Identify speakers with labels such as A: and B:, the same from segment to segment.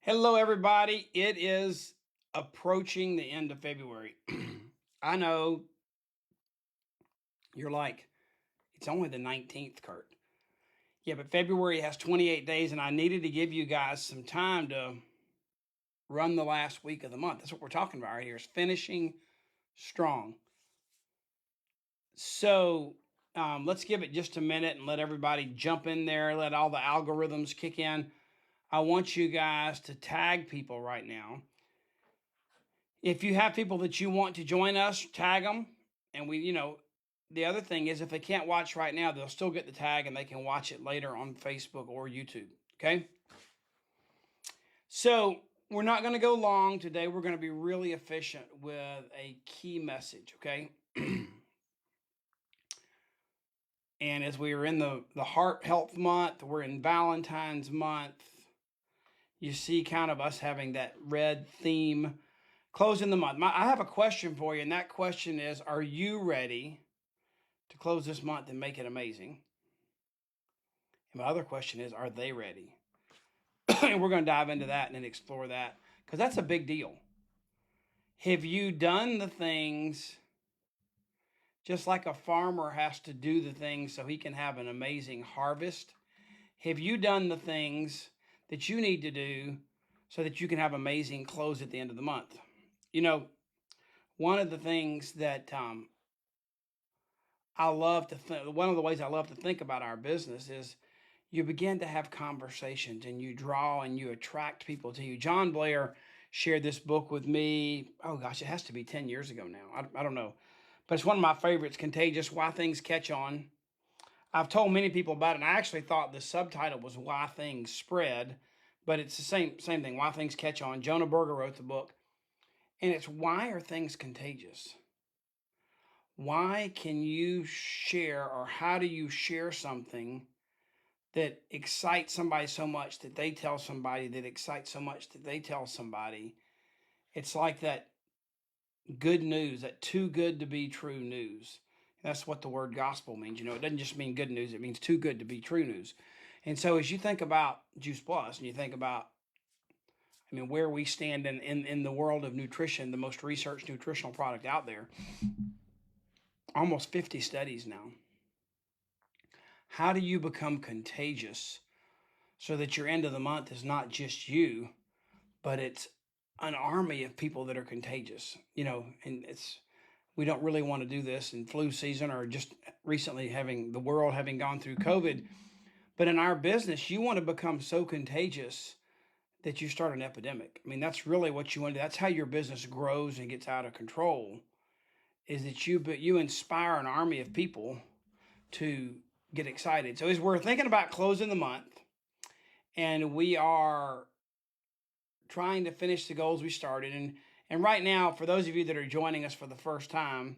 A: Hello, everybody. It is approaching the end of February. I know you're like, it's only the 19th, Kurt. Yeah, but February has 28 days, and I needed to give you guys some time to run the last week of the month. That's what we're talking about right here, is finishing strong. So let's give it just a minute and let everybody jump in there, let all the algorithms kick in. I want you guys to tag people right now. If you have people that you want to join us, tag them. And the other thing is if they can't watch right now, they'll still get the tag and they can watch it later on Facebook or YouTube. Okay. So we're not going to go long today. We're going to be really efficient with a key message. Okay. And as we are in the heart health month, we're in Valentine's month. You see kind of us having that red theme closing the month. I have a question for you, and that question is, are you ready to close this month and make it amazing? And my other question is, are they ready? And we're going to dive into that and explore that because that's a big deal. Have you done the things just like a farmer has to do the things so he can have an amazing harvest? Have you done the things that you need to do so that you can have amazing close at the end of the month? You know, one of the things that one of the ways I love to think about our business is you begin to have conversations and you draw and you attract people to you. John Blair shared this book with me. Oh gosh, it has to be 10 years ago now. I don't know. But it's one of my favorites, Contagious: Why Things Catch On. I've told many people about it, and I actually thought the subtitle was Why Things Spread, but it's the same thing, Why Things Catch On. Jonah Berger wrote the book, and it's why are things contagious? Why can you share, or how do you share something that excites somebody so much that they tell somebody that excites so much that they tell somebody? It's like that good news, that too good to be true news. That's what the word gospel means. It doesn't just mean good news, it means too good to be true news. And so as you think about Juice Plus and you think about, where we stand in the world of nutrition, the most researched nutritional product out there, almost 50 studies now. How do you become contagious so that your end of the month is not just you, but it's an army of people that are contagious? And we don't really want to do this in flu season or just recently having the world having gone through COVID. But in our business, you want to become so contagious that you start an epidemic. That's really what you want to do. That's how your business grows and gets out of control, is that you inspire an army of people to get excited. So as we're thinking about closing the month and we are trying to finish the goals we started, and right now, for those of you that are joining us for the first time,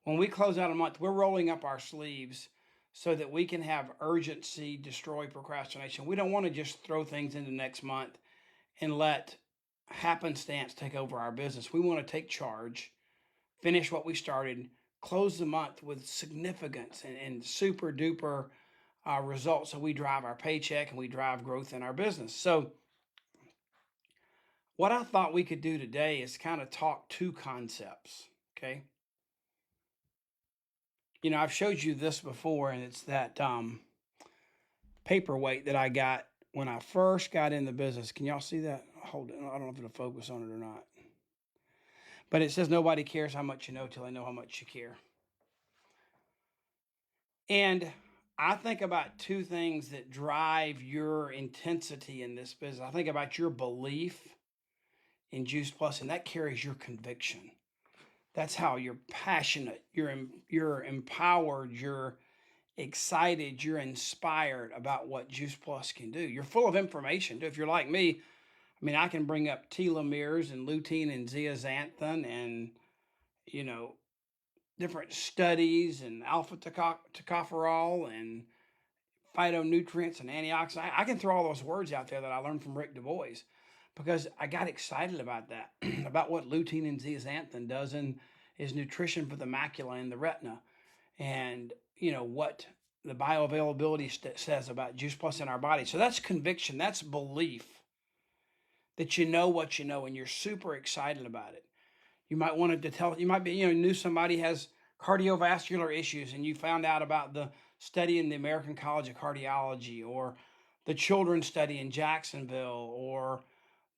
A: when we close out a month, we're rolling up our sleeves so that we can have urgency, destroy procrastination. We don't want to just throw things into next month and let happenstance take over our business. We want to take charge, finish what we started, close the month with significance and super duper results, so we drive our paycheck and we drive growth in our business. So what I thought we could do today is kind of talk two concepts. Okay. I've showed you this before, and it's that paperweight that I got when I first got in the business. Can y'all see that? Hold it. I don't know if it'll focus on it or not. But it says nobody cares how much you know till they know how much you care. And I think about two things that drive your intensity in this business. I think about your belief in Juice Plus, and that carries your conviction. That's how you're passionate, you're empowered, you're excited, you're inspired about what Juice Plus can do. You're full of information. If you're like me, I can bring up telomeres and lutein and zeaxanthin and, different studies and alpha tocopherol and phytonutrients and antioxidants. I can throw all those words out there that I learned from Rick DuBois because I got excited about that, about what lutein and zeaxanthin does in is nutrition for the macula and the retina, and what the bioavailability says about Juice Plus in our body. So that's conviction, that's belief that you know what you know and you're super excited about it. You might want to tell, you might be, knew somebody has cardiovascular issues and you found out about the study in the American College of Cardiology, or the children's study in Jacksonville, or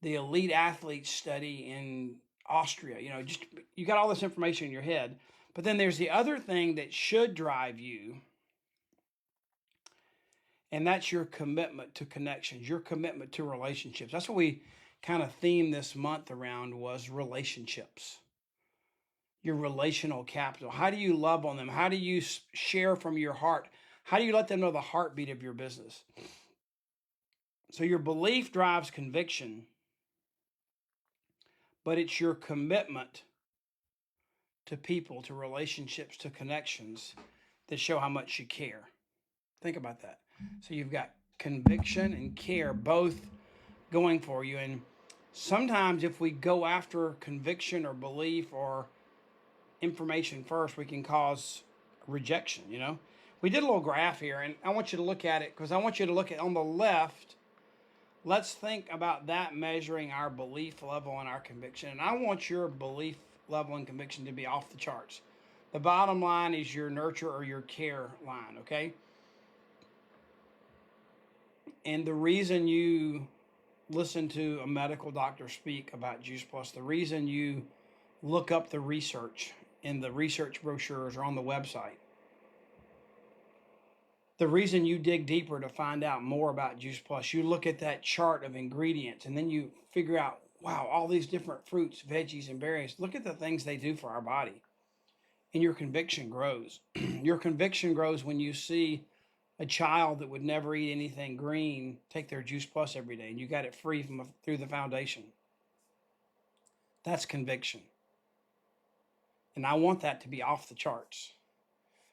A: the elite athletes study in Austria. Just you got all this information in your head. But then there's the other thing that should drive you, and that's your commitment to connections, your commitment to relationships. That's what we kind of themed this month around, was relationships. Your relational capital. How do you love on them? How do you share from your heart? How do you let them know the heartbeat of your business? So your belief drives conviction, but it's your commitment to people, to relationships, to connections that show how much you care. Think about that. So you've got conviction and care both going for you. And sometimes if we go after conviction or belief or information first, we can cause rejection. We did a little graph here, and I want you to look at it, because I want you to look at on the left. Let's think about that measuring our belief level and our conviction. And I want your belief level and conviction to be off the charts. The bottom line is your nurture or your care line, okay? And the reason you listen to a medical doctor speak about Juice Plus, the reason you look up the research in the research brochures or on the website, the reason you dig deeper to find out more about Juice Plus, you look at that chart of ingredients and then you figure out, wow, all these different fruits, veggies, and berries, look at the things they do for our body. And your conviction grows. Your conviction grows when you see a child that would never eat anything green take their Juice Plus every day, and you got it free through the foundation. That's conviction. And I want that to be off the charts.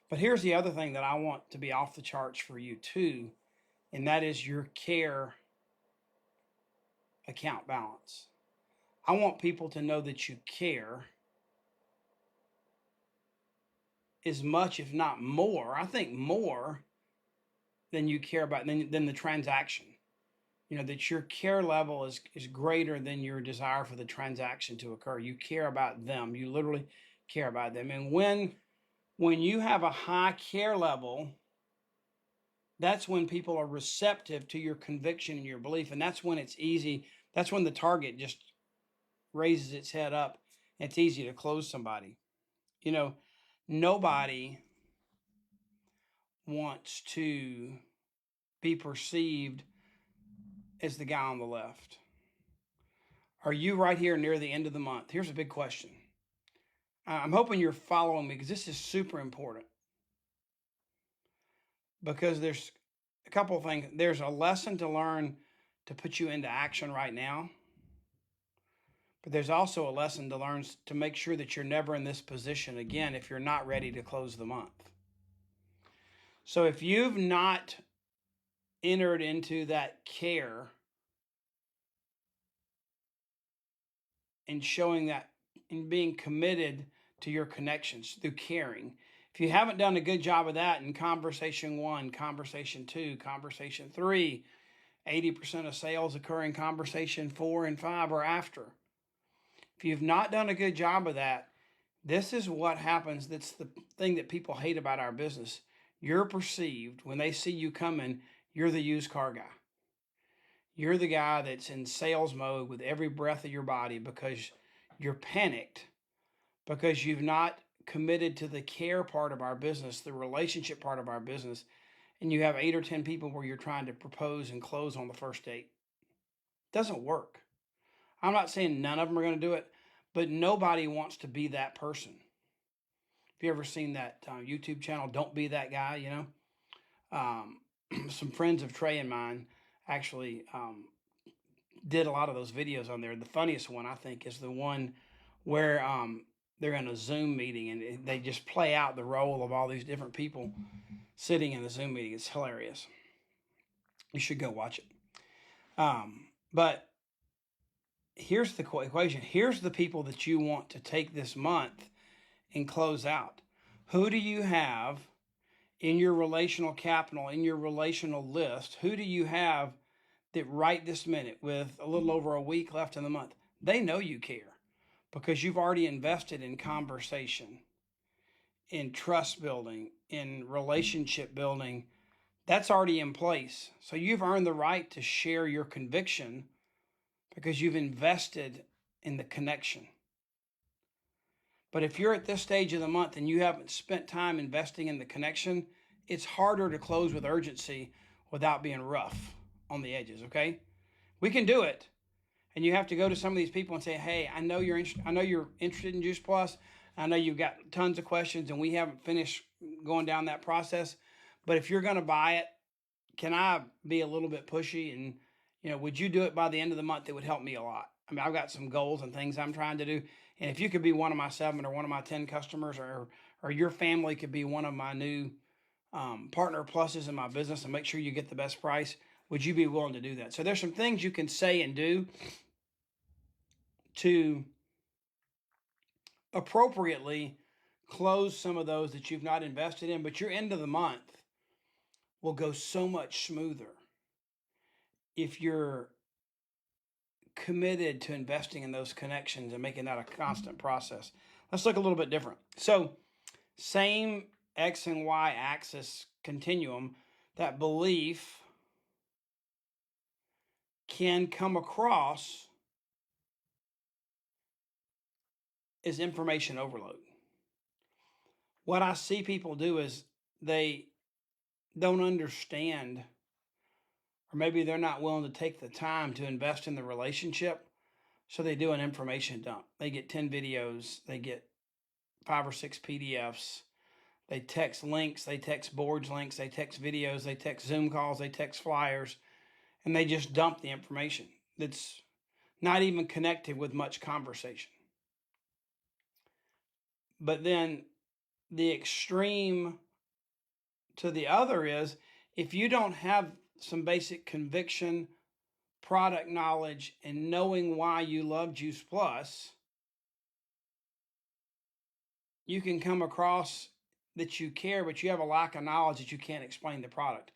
A: But here's the other thing that I want to be off the charts for you too, and that is your care account balance. I want people to know that you care as much, if not more, I think more than you care about than the transaction. That your care level is greater than your desire for the transaction to occur. You care about them. You literally care about them. And when you have a high care level, that's when people are receptive to your conviction and your belief. And that's when it's easy. That's when the target just raises its head up. It's easy to close somebody. Nobody wants to be perceived as the guy on the left. Are you right here near the end of the month? Here's a big question. I'm hoping you're following me, because this is super important. Because there's a couple of things. There's a lesson to learn to put you into action right now. But there's also a lesson to learn to make sure that you're never in this position again if you're not ready to close the month. So if you've not entered into that care and showing that and being committed to your connections through caring, if you haven't done a good job of that in conversation 1, conversation 2, conversation 3, 80% of sales occur in conversation 4 and 5 or after. If you've not done a good job of that, this is what happens. That's the thing that people hate about our business. You're perceived, when they see you coming, you're the used car guy. You're the guy that's in sales mode with every breath of your body, because you're panicked, because you've not committed to the care part of our business, the relationship part of our business, and you have 8 or 10 people where you're trying to propose and close on the first date. It doesn't work. I'm not saying none of them are going to do it, but nobody wants to be that person. Have you ever seen that YouTube channel, Don't Be That Guy, some friends of Trey and mine actually did a lot of those videos on there. The funniest one, I think, is the one where they're in a Zoom meeting and they just play out the role of all these different people sitting in the Zoom meeting. It's hilarious. You should go watch it. But here's the equation. Here's the people that you want to take this month and close out. Who do you have in your relational capital, in your relational list? Who do you have that right this minute, with a little over a week left in the month, they know you care because you've already invested in conversation, in trust building, in relationship building. That's already in place. So you've earned the right to share your conviction because you've invested in the connection. But if you're at this stage of the month and you haven't spent time investing in the connection, it's harder to close with urgency without being rough on the edges, okay? We can do it. And you have to go to some of these people and say, "Hey, I know you're interested in Juice Plus. I know you've got tons of questions and we haven't finished going down that process. But if you're going to buy it, can I be a little bit pushy? And, would you do it by the end of the month? It would help me a lot. I mean, I've got some goals and things I'm trying to do. And if you could be one of my 7 or one of my 10 customers, or your family could be one of my new partner pluses in my business and make sure you get the best price, would you be willing to do that?" So there's some things you can say and do to appropriately close some of those that you've not invested in, but your end of the month will go so much smoother if you're committed to investing in those connections and making that a constant process. Let's look a little bit different. So, same X and Y axis continuum, that belief can come across as information overload. What I see people do is they don't understand, or maybe they're not willing to take the time to invest in the relationship. So they do an information dump. They get 10 videos, they get 5 or 6 PDFs, they text links, they text boards links, they text videos, they text Zoom calls, they text flyers, and they just dump the information that's not even connected with much conversation. But then the extreme to the other is, if you don't have some basic conviction, product knowledge, and knowing why you love Juice Plus, you can come across that you care, but you have a lack of knowledge that you can't explain the product.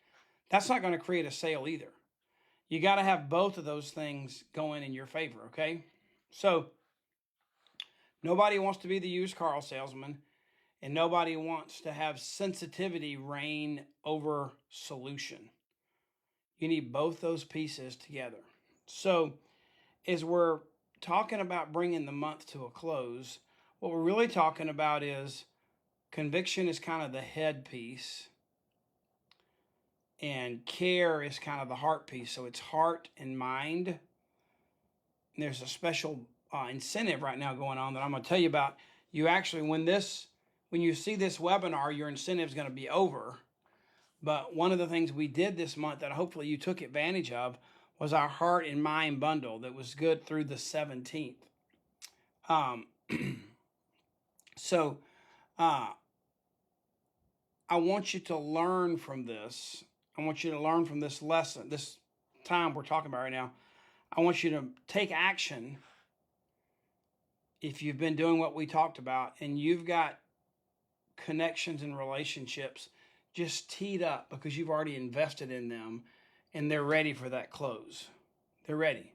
A: That's not going to create a sale either. You got to have both of those things going in your favor, okay? So nobody wants to be the used car salesman, and nobody wants to have sensitivity reign over solution. You need both those pieces together. So as we're talking about bringing the month to a close, what we're really talking about is conviction is kind of the head piece, and care is kind of the heart piece. So it's heart and mind. And there's a special incentive right now going on that I'm going to tell you about. You actually, when you see this webinar, your incentive is going to be over. But one of the things we did this month that hopefully you took advantage of was our heart and mind bundle that was good through the 17th. So I want you to learn from this. I want you to learn from this lesson, this time we're talking about right now. I want you to take action if you've been doing what we talked about and you've got connections and relationships just teed up because you've already invested in them and they're ready for that close. They're ready.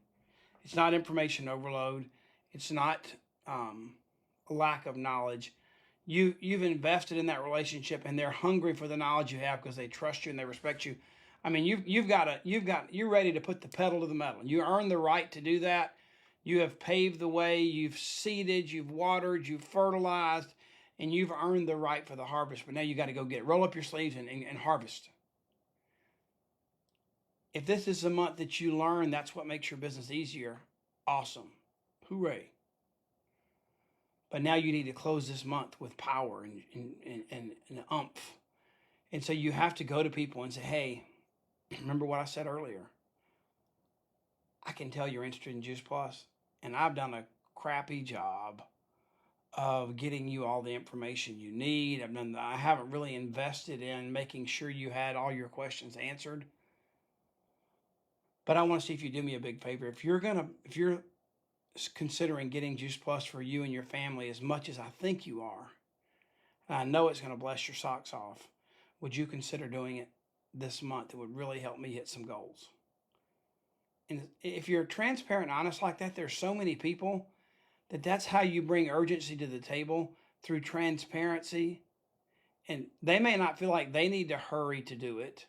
A: It's not information overload. It's not a lack of knowledge. You've invested in that relationship and they're hungry for the knowledge you have because they trust you and they respect you. I mean, you're ready to put the pedal to the metal. You earn the right to do that. You have paved the way. You've seeded. You've watered. You've fertilized, and you've earned the right for the harvest. But now you got to go get it. Roll up your sleeves and harvest. If this is a month that you learn, that's what makes your business easier. Awesome. Hooray. But now you need to close this month with power and umph. And so you have to go to people and say, "Hey, remember what I said earlier? I can tell you're interested in Juice Plus, and I've done a crappy job of getting you all the information you need. I haven't really invested in making sure you had all your questions answered. But I want to see if you do me a big favor. If you're considering getting Juice Plus for you and your family as much as I think you are, and I know it's going to bless your socks off, would you consider doing it this month? It would really help me hit some goals." And if you're transparent and honest like that, there's so many people that's how you bring urgency to the table, through transparency. And they may not feel like they need to hurry to do it,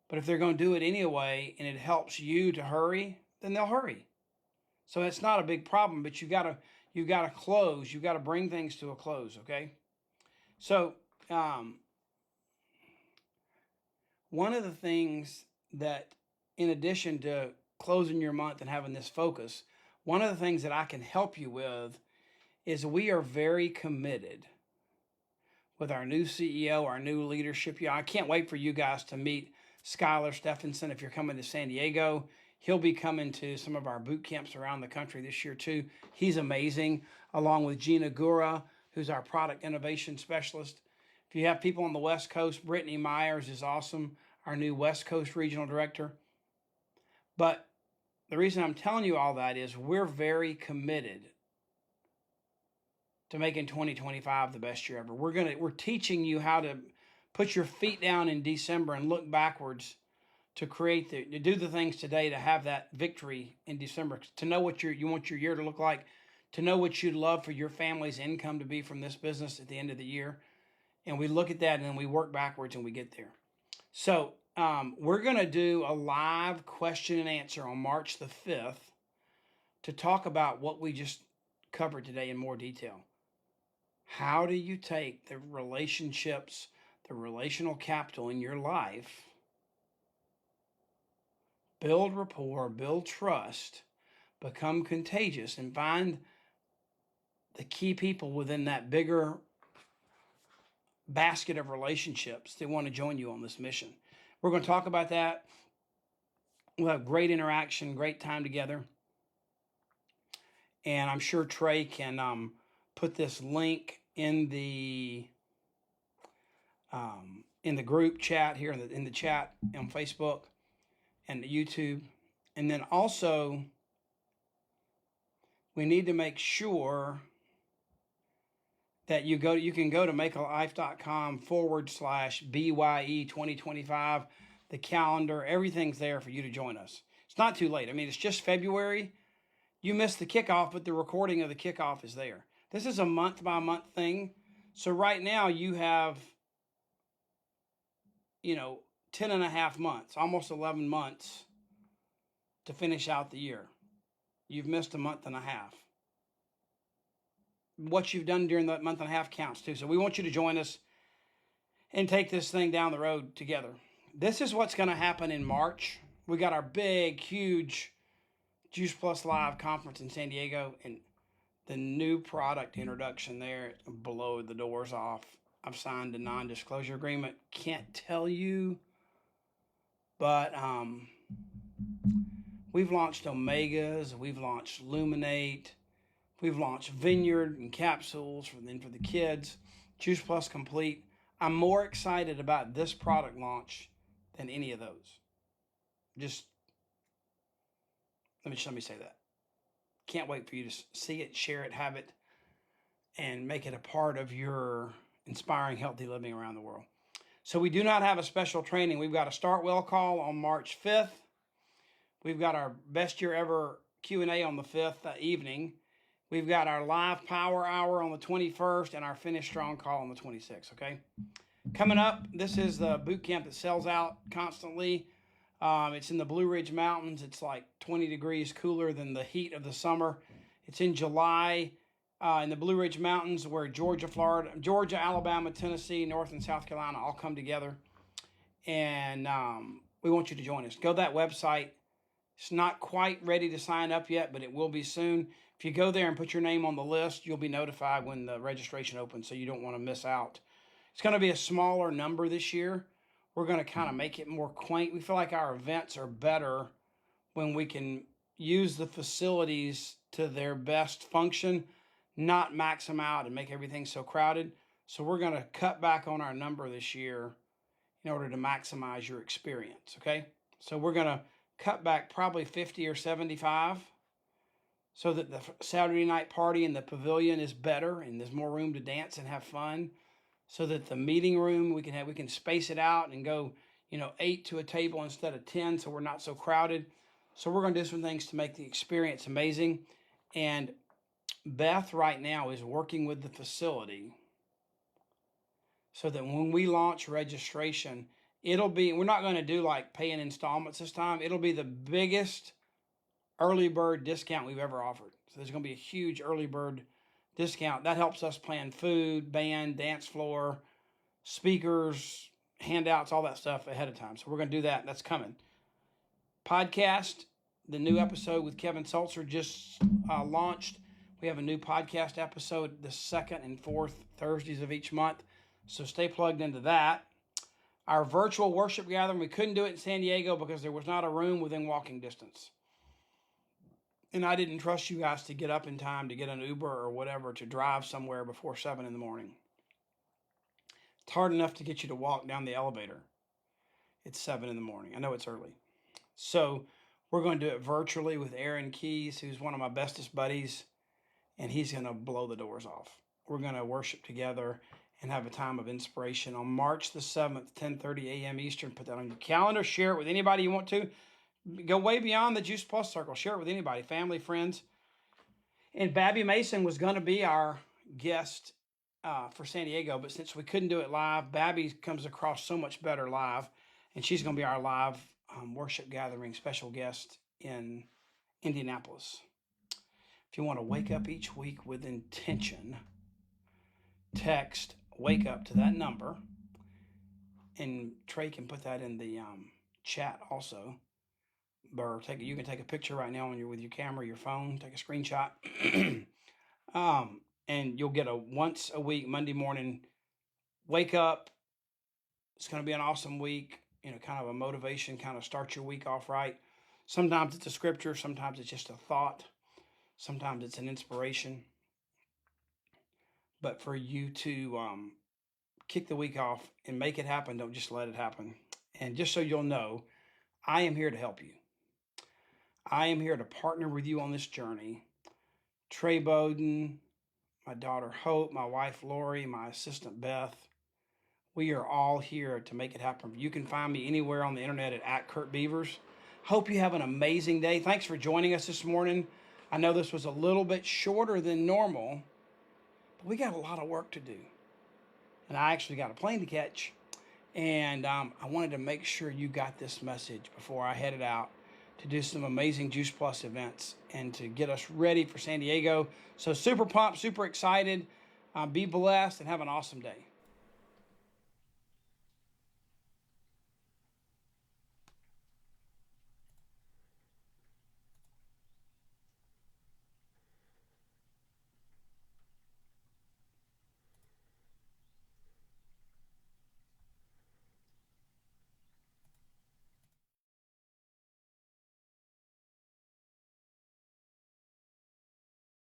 A: but if they're going to do it anyway and it helps you to hurry, then they'll hurry. So it's not a big problem, but you got to close. You got to bring things to a close, okay? So one of the things that, in addition to closing your month and having this focus, one of the things that I can help you with is we are very committed with our new CEO, our new leadership. Yeah, I can't wait for you guys to meet Skylar Stephenson. If you're coming to San Diego, he'll be coming to some of our boot camps around the country this year too. He's amazing, along with Gina Gura, who's our product innovation specialist. If you have people on the West Coast, Brittany Myers is awesome, our new West Coast regional director. But the reason I'm telling you all that is we're very committed to making 2025 the best year ever. We're teaching you how to put your feet down in December and look backwards to do the things today to have that victory in December, to know what you want your year to look like, to know what you'd love for your family's income to be from this business at the end of the year. And we look at that and then we work backwards and we get there. So we're going to do a live question and answer on March the 5th to talk about what we just covered today in more detail. How do you take the relationships, the relational capital in your life, build rapport, build trust, become contagious, and find the key people within that bigger basket of relationships that want to join you on this mission? We're going to talk about that. We'll have great interaction, great time together. And I'm sure Trey can put this link in the group chat here, in the chat on Facebook and the YouTube. And then also, we need to make sure that you can go to makealife.com/BYE 2025. The calendar, everything's there for you to join us. It's not too late. I mean, it's just February. You missed the kickoff, but the recording of the kickoff is there. This is a month-by-month thing. So right now you have, 10 and a half months, almost 11 months to finish out the year. You've missed a month and a half. What you've done during that month and a half counts too. So we want you to join us and take this thing down the road together. This is what's going to happen in March. We got our big, huge Juice Plus Live conference in San Diego, and the new product introduction there blow the doors off. I've signed a non-disclosure agreement. Can't tell you, but we've launched Omegas, we've launched Luminate, we've launched Vineyard and capsules for the kids, Juice Plus Complete. I'm more excited about this product launch than any of those. Let me say that. Can't wait for you to see it, share it, have it, and make it a part of your inspiring healthy living around the world. So we do not have a special training. We've got a Start Well call on March 5th. We've got our best year ever Q&A on the 5th evening. We've got our live power hour on the 21st and our Finish Strong call on the 26th, okay? Coming up, this is the boot camp that sells out constantly. It's in the Blue Ridge Mountains. It's like 20 degrees cooler than the heat of the summer. It's in July in the Blue Ridge Mountains, where Georgia, Alabama, Tennessee, North and South Carolina all come together. And we want you to join us. Go to that website. It's not quite ready to sign up yet, but it will be soon. If you go there and put your name on the list, you'll be notified when the registration opens, so you don't want to miss out. It's going to be a smaller number this year. We're going to kind of make it more quaint. We feel like our events are better when we can use the facilities to their best function, not max them out and make everything so crowded. So we're going to cut back on our number this year in order to maximize your experience, okay? So we're going to cut back probably 50 or 75 so that the Saturday night party in the pavilion is better and there's more room to dance and have fun, so that the meeting room we can space it out and go 8 to a table instead of 10, so we're not so crowded. So we're going to do some things to make the experience amazing. And Beth right now is working with the facility so that when we launch registration, we're not going to do like paying installments this time. It'll be the biggest early bird discount we've ever offered. So there's going to be a huge early bird discount. That helps us plan food, band, dance floor, speakers, handouts, all that stuff ahead of time. So we're going to do that. That's coming. Podcast, the new episode with Kevin Sulzer just launched. We have a new podcast episode the second and fourth Thursdays of each month. So stay plugged into that. Our virtual worship gathering, we couldn't do it in San Diego because there was not a room within walking distance. And I didn't trust you guys to get up in time to get an Uber or whatever to drive somewhere before 7 in the morning. It's hard enough to get you to walk down the elevator. It's 7 in the morning. I know it's early. So we're going to do it virtually with Aaron Keys, who's one of my bestest buddies, and he's going to blow the doors off. We're going to worship together and have a time of inspiration on March the 7th, 10:30 a.m. Eastern. Put that on your calendar. Share it with anybody you want to. Go way beyond the Juice Plus circle. Share it with anybody, family, friends. And Babby Mason was going to be our guest for San Diego, but since we couldn't do it live, Babby comes across so much better live, and she's going to be our live worship gathering special guest in Indianapolis. If you want to wake up each week with intention, text wake up to that number, and Trey can put that in the chat also. Or you can take a picture right now when you're with your camera, your phone, take a screenshot, and you'll get a once a week Monday morning wake up. It's going to be an awesome week, kind of a motivation, kind of start your week off right. Sometimes it's a scripture, sometimes it's just a thought, sometimes it's an inspiration. But for you to kick the week off and make it happen, don't just let it happen. And just so you'll know, I am here to help you. I am here to partner with you on this journey. Trey Bowden, my daughter Hope, my wife Lori, my assistant Beth, we are all here to make it happen. You can find me anywhere on the internet at Kurt Beavers. Hope you have an amazing day. Thanks for joining us this morning. I know this was a little bit shorter than normal, but we got a lot of work to do. And I actually got a plane to catch. And I wanted to make sure you got this message before I headed out to do some amazing Juice Plus events and to get us ready for San Diego. So super pumped, super excited. Be blessed and have an awesome day.